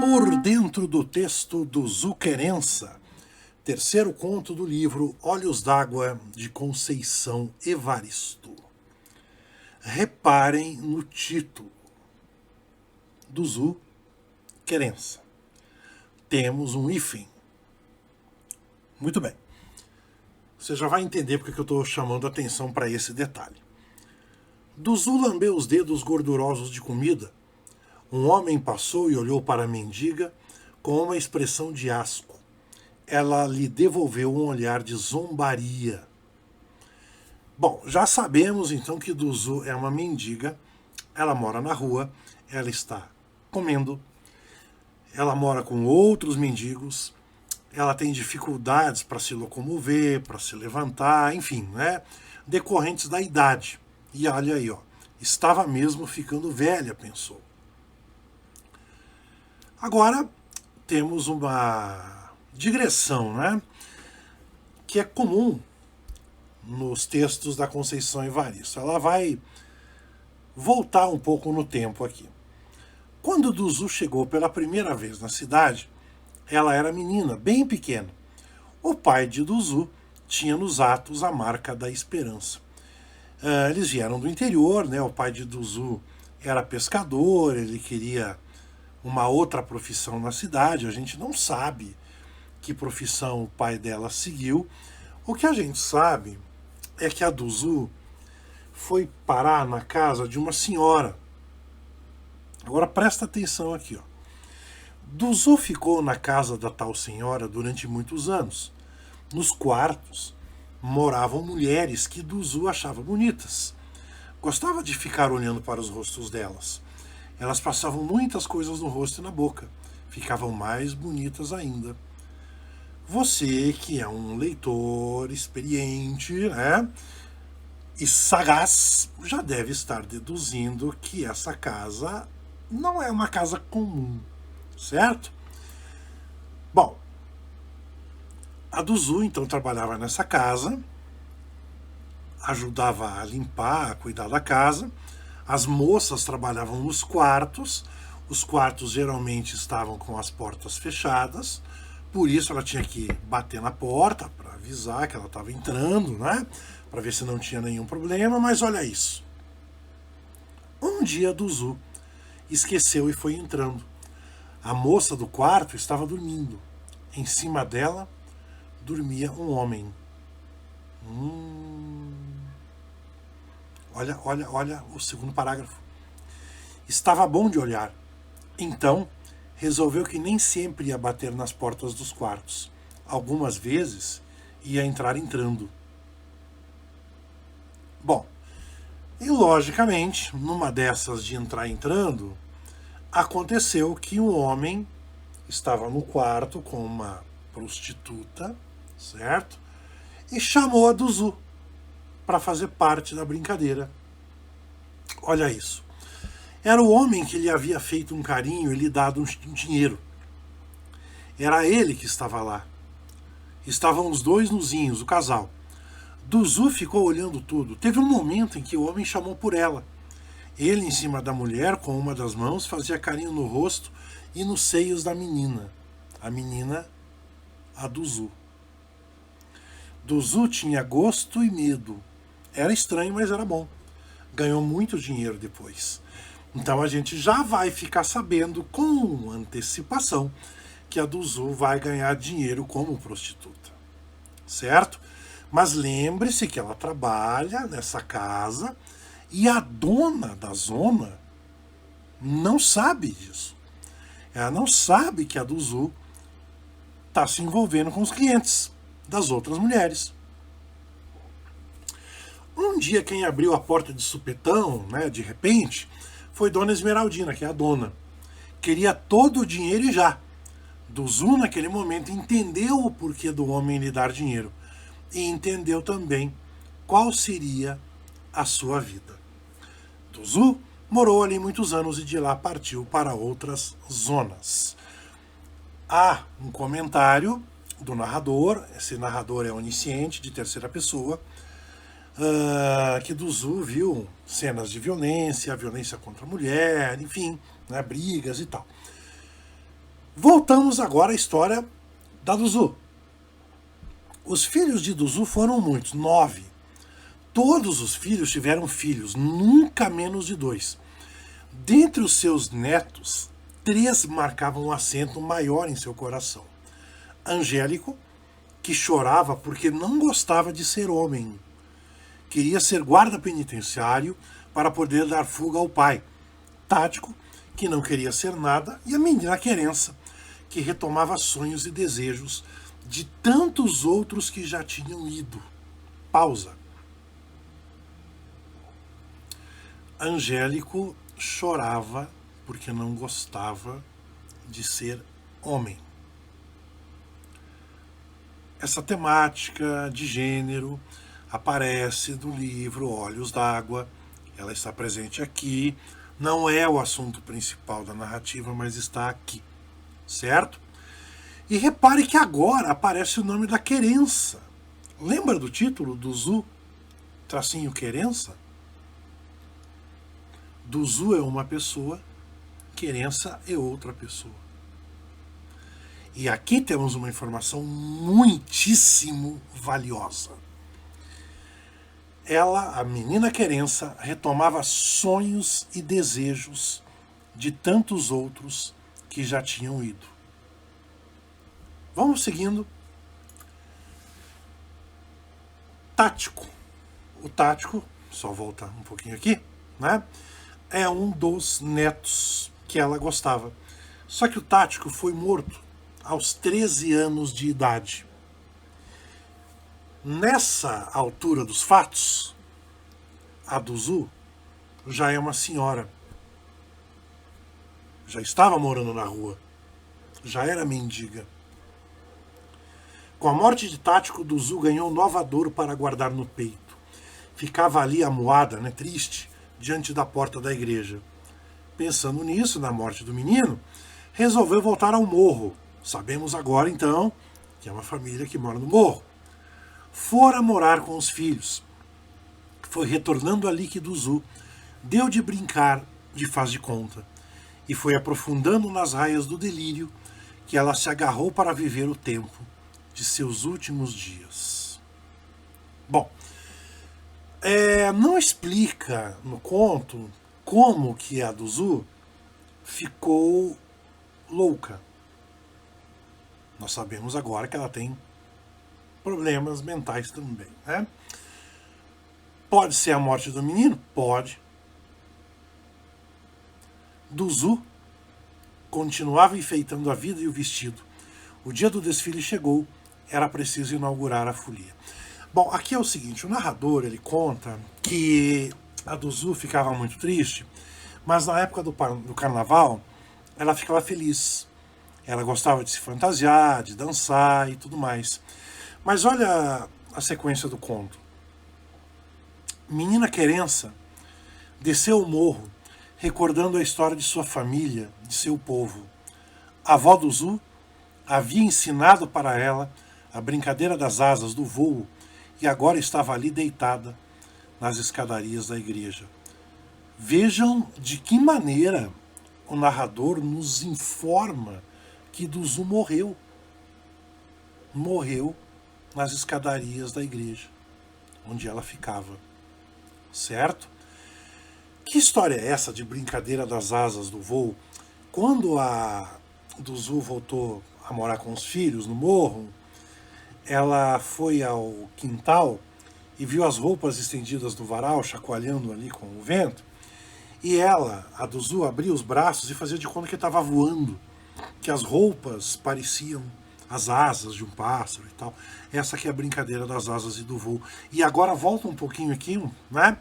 Por dentro do texto do Zuquerença, terceiro conto do livro Olhos d'Água, de Conceição Evaristo. Reparem no título do Zuquerença. Temos um hífen. Muito bem. Você já vai entender porque eu estou chamando a atenção para esse detalhe. Duzu lambeu os dedos gordurosos de comida. Um homem passou e olhou para a mendiga com uma expressão de asco. Ela lhe devolveu um olhar de zombaria. Bom, já sabemos então que Duzu é uma mendiga. Ela mora na rua, ela está comendo, ela mora com outros mendigos, ela tem dificuldades para se locomover, para se levantar, enfim, né? Decorrentes da idade. E olha aí, ó, estava mesmo ficando velha, pensou. Agora temos uma digressão, né? Que é comum nos textos da Conceição Evaristo. Ela vai voltar um pouco no tempo aqui. Quando Duzu chegou pela primeira vez na cidade, ela era menina, bem pequena. O pai de Duzu tinha nos atos a marca da esperança. Eles vieram do interior, né? O pai de Duzu era pescador, ele queria uma outra profissão na cidade. A gente não sabe que profissão o pai dela seguiu. O que a gente sabe é que a Duzu foi parar na casa de uma senhora. Agora presta atenção aqui, ó. Duzu ficou na casa da tal senhora durante muitos anos. Nos quartos moravam mulheres que Duzu achava bonitas. Gostava de ficar olhando para os rostos delas. Elas passavam muitas coisas no rosto e na boca. Ficavam mais bonitas ainda. Você, que é um leitor experiente, né, e sagaz, já deve estar deduzindo que essa casa não é uma casa comum, certo? Bom, a Duzu então trabalhava nessa casa, ajudava a limpar, a cuidar da casa. As moças trabalhavam nos quartos. Os quartos geralmente estavam com as portas fechadas, por isso ela tinha que bater na porta para avisar que ela estava entrando, né? Para ver se não tinha nenhum problema. Mas olha isso. Um dia a Duzu esqueceu e foi entrando. A moça do quarto estava dormindo. Em cima dela dormia um homem. Olha o segundo parágrafo. Estava bom de olhar. Então, resolveu que nem sempre ia bater nas portas dos quartos. Algumas vezes ia entrar entrando. Bom, e logicamente, numa dessas de entrar entrando, aconteceu que um homem estava no quarto com uma prostituta, certo? E chamou a Duzu para fazer parte da brincadeira. Olha isso. Era o homem que lhe havia feito um carinho e lhe dado um dinheiro. Era ele que estava lá. Estavam os dois nuzinhos, o casal. Duzu ficou olhando tudo. Teve um momento em que o homem chamou por ela. Ele, em cima da mulher, com uma das mãos, fazia carinho no rosto e nos seios da menina. A menina, a Duzu. Duzu tinha gosto e medo. Era estranho, mas era bom. Ganhou muito dinheiro depois. Então a gente já vai ficar sabendo com antecipação que a Duzu vai ganhar dinheiro como prostituta. Certo? Mas lembre-se que ela trabalha nessa casa e a dona da zona não sabe disso. Ela não sabe que a Duzu está se envolvendo com os clientes das outras mulheres. Um dia quem abriu a porta de supetão, né, de repente, foi Dona Esmeraldina, que é a dona. Queria todo o dinheiro e já. Duzu, naquele momento, entendeu o porquê do homem lhe dar dinheiro. E entendeu também qual seria a sua vida. Duzu morou ali muitos anos e de lá partiu para outras zonas. Há um comentário do narrador, esse narrador é onisciente, de terceira pessoa, que Duzu viu cenas de violência contra a mulher, enfim, né, brigas e tal. Voltamos agora à história da Duzu. Os filhos de Duzu foram muitos, 9. Todos os filhos tiveram filhos, nunca menos de 2. Dentre os seus netos, 3 marcavam um assento maior em seu coração. Angélico, que chorava porque não gostava de ser homem. Queria ser guarda penitenciário para poder dar fuga ao pai. Tático, que não queria ser nada, e a menina Querença, que retomava sonhos e desejos de tantos outros que já tinham ido. Pausa. Angélico chorava porque não gostava de ser homem. Essa temática de gênero aparece no livro Olhos d'Água, ela está presente aqui, não é o assunto principal da narrativa, mas está aqui, certo? E repare que agora aparece o nome da Querença. Lembra do título? Duzu, tracinho Querença? Duzu é uma pessoa, Querença é outra pessoa. E aqui temos uma informação muitíssimo valiosa. Ela, a menina Querença, retomava sonhos e desejos de tantos outros que já tinham ido. Vamos seguindo. Tático. O Tático, só voltar um pouquinho aqui, né? É um dos netos que ela gostava. Só que o Tático foi morto aos 13 anos de idade. Nessa altura dos fatos, a Duzu já é uma senhora. Já estava morando na rua. Já era mendiga. Com a morte de Tático, Duzu ganhou nova dor para guardar no peito. Ficava ali amuada, triste, diante da porta da igreja. Pensando nisso, na morte do menino, resolveu voltar ao morro. Sabemos agora, então, que é uma família que mora no morro. Fora morar com os filhos. Foi retornando ali que Duzu deu de brincar de faz de conta e foi aprofundando nas raias do delírio que ela se agarrou para viver o tempo de seus últimos dias. Bom, não explica no conto como que a Duzu ficou louca. Nós sabemos agora que ela tem problemas mentais também, né? Pode ser a morte do menino? Pode. Duzu continuava enfeitando a vida e o vestido. O dia do desfile chegou, era preciso inaugurar a folia. Bom, aqui é o seguinte, o narrador ele conta que a Duzu ficava muito triste, mas na época do carnaval ela ficava feliz. Ela gostava de se fantasiar, de dançar e tudo mais. Mas olha a sequência do conto. Menina Querença desceu o morro, recordando a história de sua família, de seu povo. A avó Duzu havia ensinado para ela a brincadeira das asas do voo e agora estava ali deitada nas escadarias da igreja. Vejam de que maneira o narrador nos informa que Duzu morreu. Morreu nas escadarias da igreja, onde ela ficava. Certo? Que história é essa de brincadeira das asas do voo? Quando a Duzu voltou a morar com os filhos no morro, ela foi ao quintal e viu as roupas estendidas no varal, chacoalhando ali com o vento, e ela, a Duzu, abria os braços e fazia de conta que estava voando, que as roupas pareciam as asas de um pássaro e tal. Essa aqui é a brincadeira das asas e do voo. E agora volta um pouquinho aqui, né?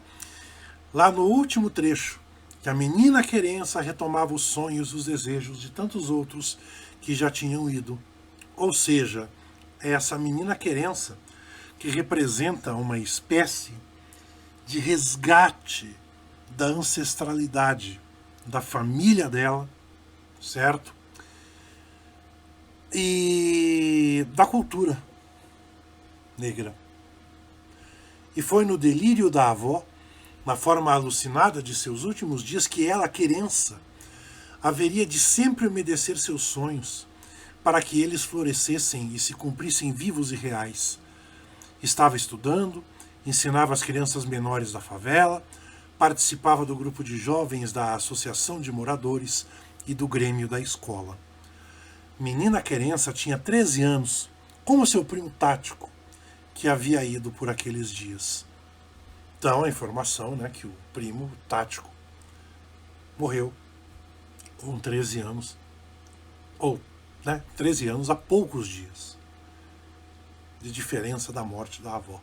Lá no último trecho, que a menina Querença retomava os sonhos e os desejos de tantos outros que já tinham ido. Ou seja, é essa menina Querença que representa uma espécie de resgate da ancestralidade da família dela, certo? E da cultura negra. E foi no delírio da avó, na forma alucinada de seus últimos dias, que ela, Querença, haveria de sempre umedecer seus sonhos para que eles florescessem e se cumprissem vivos e reais. Estava estudando, ensinava as crianças menores da favela, participava do grupo de jovens da Associação de Moradores e do Grêmio da escola. Menina Querença tinha 13 anos, como seu primo Tático, que havia ido por aqueles dias. Então a informação, né, que o primo Tático morreu com 13 anos, ou 13 anos há poucos dias de diferença da morte da avó.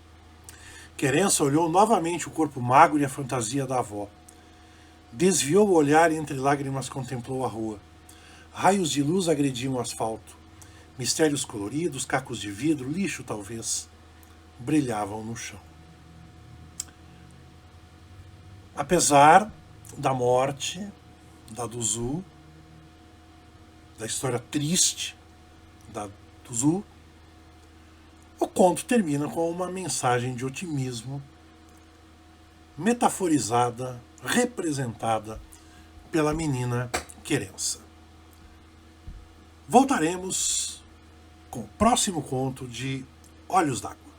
Querença olhou novamente o corpo magro e a fantasia da avó. Desviou o olhar e entre lágrimas contemplou a rua. Raios de luz agrediam o asfalto. Mistérios coloridos, cacos de vidro, lixo talvez, brilhavam no chão. Apesar da morte da Duzu, da história triste da Duzu, o conto termina com uma mensagem de otimismo, metaforizada, representada pela menina Querença. Voltaremos com o próximo conto de Olhos d'Água.